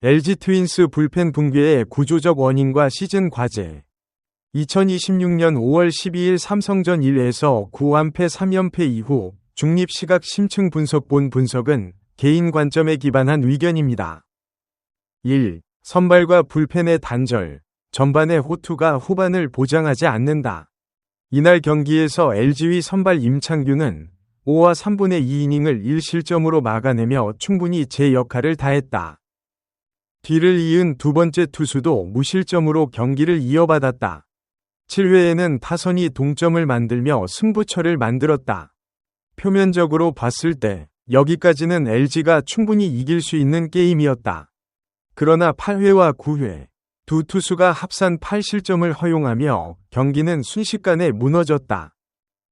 LG 트윈스 불펜 붕괴의 구조적 원인과 시즌 과제. 2026년 5월 12일 삼성전 1에서 9완패 3연패 이후 중립시각 심층 분석본 분석은 개인 관점에 기반한 의견입니다. 1. 선발과 불펜의 단절. 전반의 호투가 후반을 보장하지 않는다. 이날 경기에서 LG의 선발 임창규는 5와 3분의 2이닝을 1실점으로 막아내며 충분히 제 역할을 다했다. 뒤를 이은 두 번째 투수도 무실점으로 경기를 이어받았다. 7회에는 타선이 동점을 만들며 승부처를 만들었다. 표면적으로 봤을 때 여기까지는 LG가 충분히 이길 수 있는 게임이었다. 그러나 8회와 9회 두 투수가 합산 8실점을 허용하며 경기는 순식간에 무너졌다.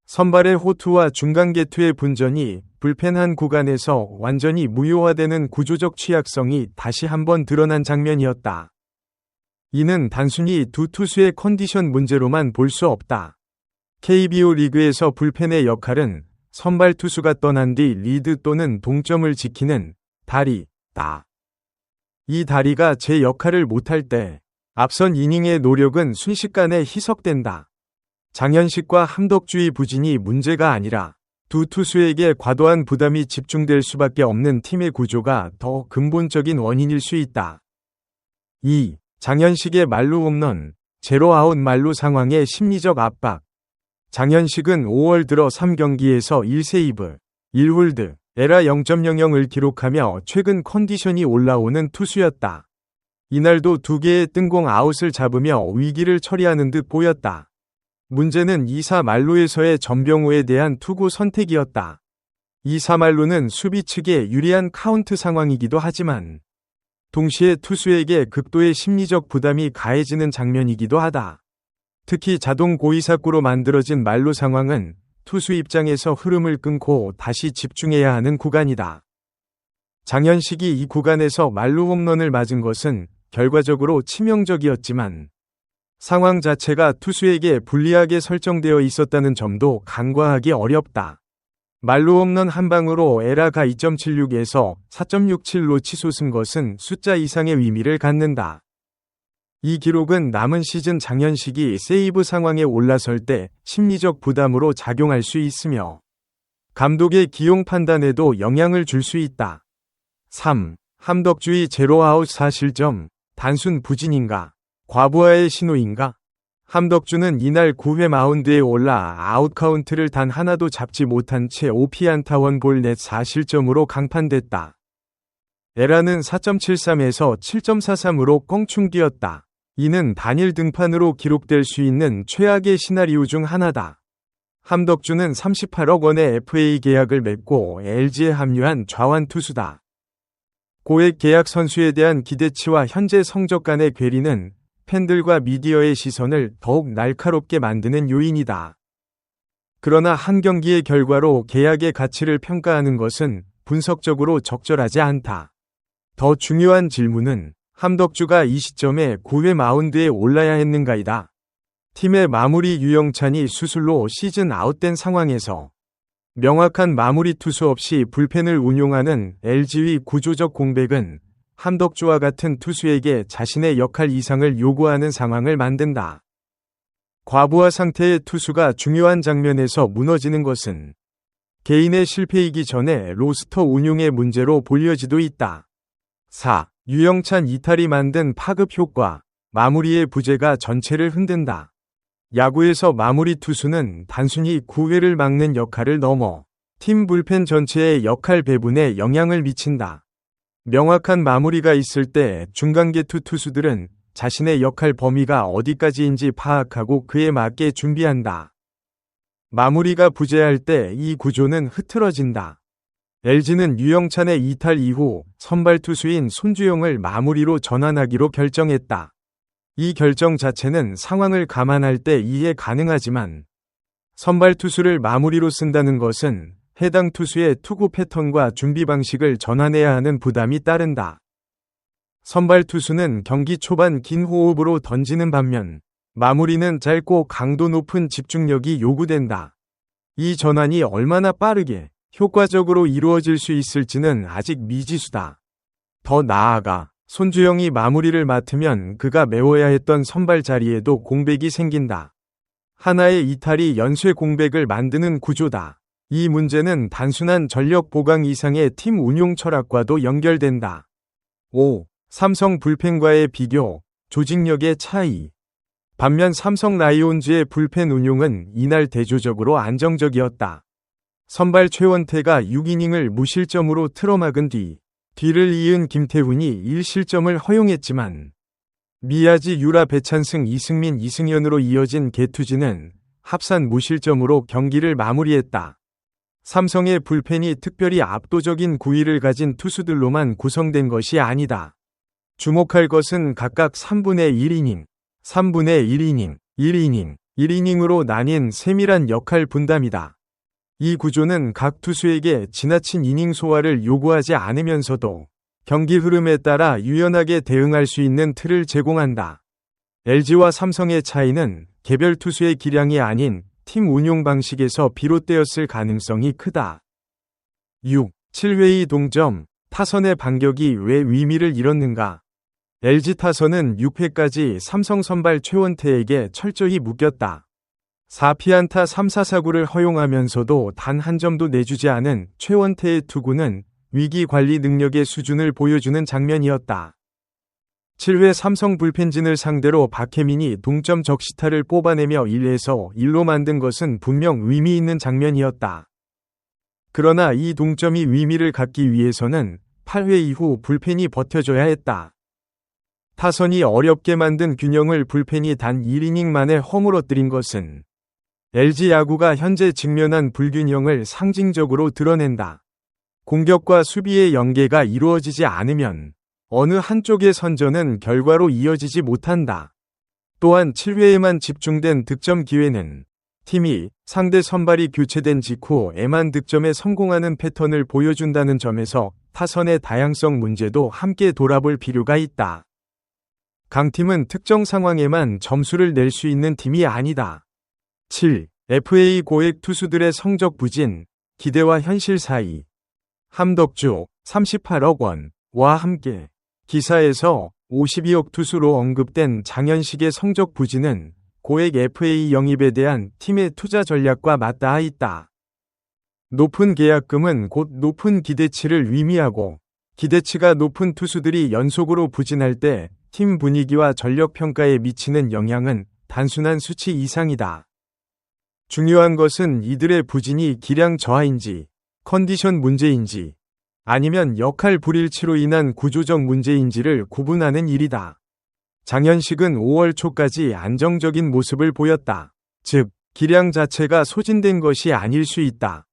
선발의 호투와 중간 개투의 분전이 불펜 한 구간에서 완전히 무효화되는 구조적 취약성이 다시 한번 드러난 장면이었다. 이는 단순히 두 투수의 컨디션 문제로만 볼 수 없다. KBO 리그에서 불펜의 역할은 선발 투수가 떠난 뒤 리드 또는 동점을 지키는 다리다. 이 다리가 제 역할을 못할 때 앞선 이닝의 노력은 순식간에 희석된다. 장현식과 함덕주의 부진이 문제가 아니라 두 투수에게 과도한 부담이 집중될 수밖에 없는 팀의 구조가 더 근본적인 원인일 수 있다. 2. 장현식의 말루 홈런, 제로아웃 말루 상황의 심리적 압박. 장현식은 5월 들어 3경기에서 1세이브, 1홀드, 에라 0.00을 기록하며 최근 컨디션이 올라오는 투수였다. 이날도 2개의 뜬공 아웃을 잡으며 위기를 처리하는 듯 보였다. 문제는 2사 말루에서의 전병우에 대한 투구 선택이었다. 2사 말루는 수비 측에 유리한 카운트 상황이기도 하지만 동시에 투수에게 극도의 심리적 부담이 가해지는 장면이기도 하다. 특히 자동 고의사구로 만들어진 말루 상황은 투수 입장에서 흐름을 끊고 다시 집중해야 하는 구간이다. 장현식이 이 구간에서 말루 홈런을 맞은 것은 결과적으로 치명적이었지만 상황 자체가 투수에게 불리하게 설정되어 있었다는 점도 간과하기 어렵다. 말루 홈런 한 방으로 에라가 2.76에서 4.67로 치솟은 것은 숫자 이상의 의미를 갖는다. 이 기록은 남은 시즌 장현식이 세이브 상황에 올라설 때 심리적 부담으로 작용할 수 있으며 감독의 기용 판단에도 영향을 줄 수 있다. 3. 함덕주의 제로아웃 4실점, 단순 부진인가? 과부하의 신호인가? 함덕주는 이날 9회 마운드에 올라 아웃카운트를 단 하나도 잡지 못한 채 5피안타 원볼 넷 4실점으로 강판됐다. 에라는 4.73에서 7.43으로 껑충 뛰었다. 이는 단일 등판으로 기록될 수 있는 최악의 시나리오 중 하나다. 함덕주는 38억 원의 FA 계약을 맺고 LG에 합류한 좌완 투수다. 고액 계약 선수에 대한 기대치와 현재 성적 간의 괴리는 팬들과 미디어의 시선을 더욱 날카롭게 만드는 요인이다. 그러나 한 경기의 결과로 계약의 가치를 평가하는 것은 분석적으로 적절하지 않다. 더 중요한 질문은 함덕주가 이 시점에 9회 마운드에 올라야 했는가이다. 팀의 마무리 유영찬이 수술로 시즌 아웃된 상황에서 명확한 마무리 투수 없이 불펜을 운용하는 LG의 구조적 공백은 함덕주와 같은 투수에게 자신의 역할 이상을 요구하는 상황을 만든다. 과부하 상태의 투수가 중요한 장면에서 무너지는 것은 개인의 실패이기 전에 로스터 운용의 문제로 볼려지도 있다. 4. 유영찬 이탈이 만든 파급 효과, 마무리의 부재가 전체를 흔든다. 야구에서 마무리 투수는 단순히 9회를 막는 역할을 넘어 팀 불펜 전체의 역할 배분에 영향을 미친다. 명확한 마무리가 있을 때 중간개투 투수들은 자신의 역할 범위가 어디까지인지 파악하고 그에 맞게 준비한다. 마무리가 부재할 때 이 구조는 흐트러진다. LG는 유영찬의 이탈 이후 선발 투수인 손주영을 마무리로 전환하기로 결정했다. 이 결정 자체는 상황을 감안할 때 이해 가능하지만 선발 투수를 마무리로 쓴다는 것은 해당 투수의 투구 패턴과 준비 방식을 전환해야 하는 부담이 따른다. 선발 투수는 경기 초반 긴 호흡으로 던지는 반면 마무리는 짧고 강도 높은 집중력이 요구된다. 이 전환이 얼마나 빠르게 효과적으로 이루어질 수 있을지는 아직 미지수다. 더 나아가 손주영이 마무리를 맡으면 그가 메워야 했던 선발 자리에도 공백이 생긴다. 하나의 이탈이 연쇄 공백을 만드는 구조다. 이 문제는 단순한 전력 보강 이상의 팀 운용 철학과도 연결된다. 5. 삼성 불펜과의 비교, 조직력의 차이. 반면 삼성 라이온즈의 불펜 운용은 이날 대조적으로 안정적이었다. 선발 최원태가 6이닝을 무실점으로 틀어막은 뒤를 이은 김태훈이 1실점을 허용했지만 미야지 유라 배찬승 이승민 이승현으로 이어진 개투지는 합산 무실점으로 경기를 마무리했다. 삼성의 불펜이 특별히 압도적인 구위를 가진 투수들로만 구성된 것이 아니다. 주목할 것은 각각 3분의 1이닝, 3분의 1이닝, 1이닝, 1이닝으로 나뉜 세밀한 역할 분담이다. 이 구조는 각 투수에게 지나친 이닝 소화를 요구하지 않으면서도 경기 흐름에 따라 유연하게 대응할 수 있는 틀을 제공한다. LG와 삼성의 차이는 개별 투수의 기량이 아닌 팀 운용 방식에서 비롯되었을 가능성이 크다. 6. 7회의 동점, 타선의 반격이 왜 의미를 잃었는가? LG 타선은 6회까지 삼성 선발 최원태에게 철저히 묶였다. 4피안타 3사사구를 허용하면서도 단 한 점도 내주지 않은 최원태의 투구는 위기 관리 능력의 수준을 보여주는 장면이었다. 7회 삼성 불펜진을 상대로 박혜민이 동점 적시타를 뽑아내며 1에서 1로 만든 것은 분명 의미 있는 장면이었다. 그러나 이 동점이 의미를 갖기 위해서는 8회 이후 불펜이 버텨줘야 했다. 타선이 어렵게 만든 균형을 불펜이 단 1이닝 만에 허물어뜨린 것은 LG 야구가 현재 직면한 불균형을 상징적으로 드러낸다. 공격과 수비의 연계가 이루어지지 않으면 어느 한쪽의 선전은 결과로 이어지지 못한다. 또한 7회에만 집중된 득점 기회는 팀이 상대 선발이 교체된 직후에만 득점에 성공하는 패턴을 보여준다는 점에서 타선의 다양성 문제도 함께 돌아볼 필요가 있다. 강팀은 특정 상황에만 점수를 낼 수 있는 팀이 아니다. 7. FA 고액 투수들의 성적 부진, 기대와 현실 사이. 함덕주 38억 원과 함께 기사에서 52억 투수로 언급된 장현식의 성적 부진은 고액 FA 영입에 대한 팀의 투자 전략과 맞닿아 있다. 높은 계약금은 곧 높은 기대치를 의미하고 기대치가 높은 투수들이 연속으로 부진할 때 팀 분위기와 전력 평가에 미치는 영향은 단순한 수치 이상이다. 중요한 것은 이들의 부진이 기량 저하인지, 컨디션 문제인지, 아니면 역할 불일치로 인한 구조적 문제인지를 구분하는 일이다. 장현식은 5월 초까지 안정적인 모습을 보였다. 즉, 기량 자체가 소진된 것이 아닐 수 있다.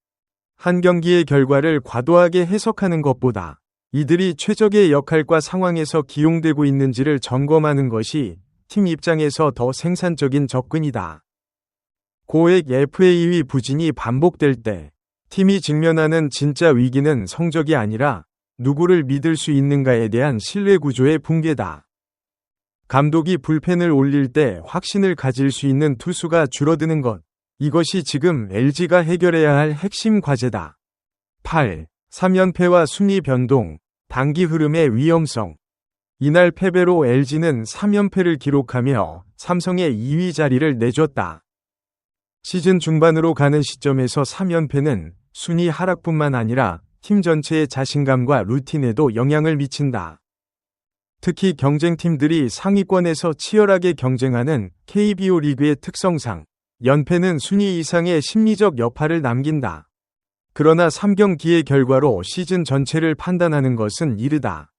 한 경기의 결과를 과도하게 해석하는 것보다 이들이 최적의 역할과 상황에서 기용되고 있는지를 점검하는 것이 팀 입장에서 더 생산적인 접근이다. 고액 FA의 부진이 반복될 때 팀이 직면하는 진짜 위기는 성적이 아니라 누구를 믿을 수 있는가에 대한 신뢰 구조의 붕괴다. 감독이 불펜을 올릴 때 확신을 가질 수 있는 투수가 줄어드는 것. 이것이 지금 LG가 해결해야 할 핵심 과제다. 8. 3연패와 순위 변동, 단기 흐름의 위험성. 이날 패배로 LG는 3연패를 기록하며 삼성의 2위 자리를 내줬다. 시즌 중반으로 가는 시점에서 3연패는 순위 하락뿐만 아니라 팀 전체의 자신감과 루틴에도 영향을 미친다. 특히 경쟁팀들이 상위권에서 치열하게 경쟁하는 KBO 리그의 특성상 연패는 순위 이상의 심리적 여파를 남긴다. 그러나 3경기의 결과로 시즌 전체를 판단하는 것은 이르다.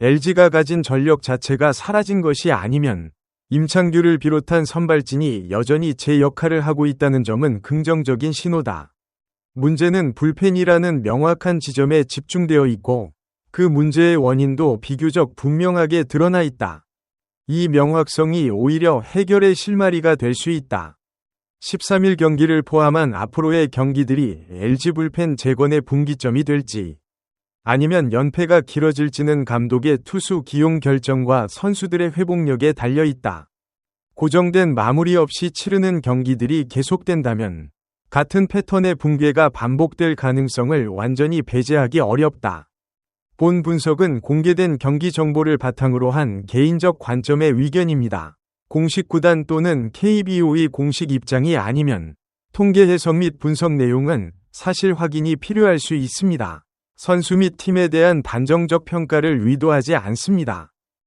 LG가 가진 전력 자체가 사라진 것이 아니면 임창규를 비롯한 선발진이 여전히 제 역할을 하고 있다는 점은 긍정적인 신호다. 문제는 불펜이라는 명확한 지점에 집중되어 있고 그 문제의 원인도 비교적 분명하게 드러나 있다. 이 명확성이 오히려 해결의 실마리가 될 수 있다. 13일 경기를 포함한 앞으로의 경기들이 LG 불펜 재건의 분기점이 될지 아니면 연패가 길어질지는 감독의 투수 기용 결정과 선수들의 회복력에 달려있다. 고정된 마무리 없이 치르는 경기들이 계속된다면 같은 패턴의 붕괴가 반복될 가능성을 완전히 배제하기 어렵다. 본 분석은 공개된 경기 정보를 바탕으로 한 개인적 관점의 의견입니다. 공식 구단 또는 KBO의 공식 입장이 아니면 통계 해석 및 분석 내용은 사실 확인이 필요할 수 있습니다. 선수 및 팀에 대한 단정적 평가를 의도하지 않습니다.